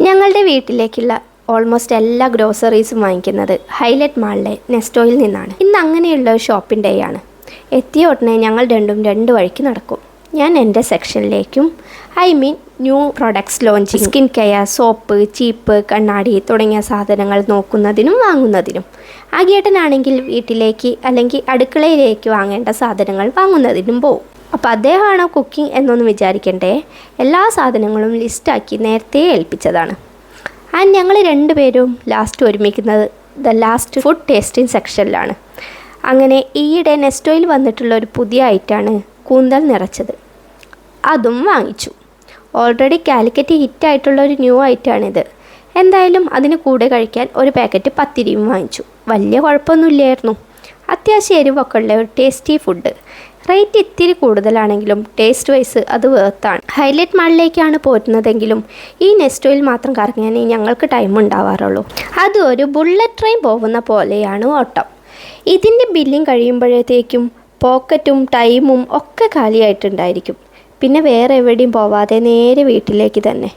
ഞങ്ങളുടെ വീട്ടിലേക്കുള്ള ഓൾമോസ്റ്റ് എല്ലാ ഗ്രോസറീസും വാങ്ങിക്കുന്നത് ഹൈലൈറ്റ് മാളിലെ നെസ്റ്റോയിൽ നിന്നാണ്. ഇന്ന് അങ്ങനെയുള്ള ഒരു ഷോപ്പിംഗ് ഡേ ആണ്. എത്തിയ ഉടനെ ഞങ്ങൾ രണ്ടും രണ്ട് വഴിക്ക് നടക്കും. ഞാൻ എൻ്റെ സെക്ഷനിലേക്കും new products launching, skin care, soap, ചീപ്പ്, കണ്ണാടി തുടങ്ങിയ സാധനങ്ങൾ നോക്കുന്നതിനും വാങ്ങുന്നതിനും. ആഗേട്ടനാണെങ്കിൽ വീട്ടിലേക്ക് അല്ലെങ്കിൽ അടുക്കളയിലേക്ക് വാങ്ങേണ്ട സാധനങ്ങൾ വാങ്ങുന്നതിനും പോവും. അപ്പോൾ അദ്ദേഹമാണോ കുക്കിംഗ് എന്നൊന്നും വിചാരിക്കണ്ടേ, എല്ലാ സാധനങ്ങളും ലിസ്റ്റാക്കി നേരത്തെ ഏൽപ്പിച്ചതാണ്. ഞങ്ങൾ രണ്ടുപേരും ലാസ്റ്റ് ഒരുമിക്കുന്നത് ലാസ്റ്റ് ഫുഡ് ടേസ്റ്റിംഗ് സെക്ഷനിലാണ്. അങ്ങനെ ഈയിടെ നെസ്റ്റോയിൽ വന്നിട്ടുള്ള ഒരു പുതിയ ഐറ്റമാണ് കൂന്തൽ നിറച്ചത്. അതും വാങ്ങിച്ചു. ഓൾറെഡി കാലിക്കറ്റ് ഹിറ്റായിട്ടുള്ള ഒരു ന്യൂ ഐറ്റമാണിത്. എന്തായാലും അതിന് കൂടെ കഴിക്കാൻ ഒരു പാക്കറ്റ് പത്തിരിയും വാങ്ങിച്ചു. വലിയ കുഴപ്പമൊന്നുമില്ലായിരുന്നു. അത്യാവശ്യം എരിവൊക്കെ ഉള്ള ഒരു ടേസ്റ്റി ഫുഡ്. റേറ്റ് ഇത്തിരി കൂടുതലാണെങ്കിലും ടേസ്റ്റ് വൈസ് അത് വേർത്താണ്. ഹൈലൈറ്റ് മാളിലേക്കാണ് പോരുന്നതെങ്കിലും ഈ നെസ്റ്റോയിൽ മാത്രം കറങ്ങാനേ ഞങ്ങൾക്ക് ടൈം ഉണ്ടാവാറുള്ളൂ. അത് ഒരു ബുള്ളറ്റ് ട്രെയിൻ പോകുന്ന പോലെയാണ് ഓട്ടം. ഇതിൻ്റെ ബില്ലിങ് കഴിയുമ്പോഴത്തേക്കും പോക്കറ്റും ടൈമും ഒക്കെ കാലിയായിട്ടുണ്ടായിരിക്കും. പിന്നെ വേറെ എവിടെയും പോവാതെ നേരെ വീട്ടിലേക്ക് തന്നെ.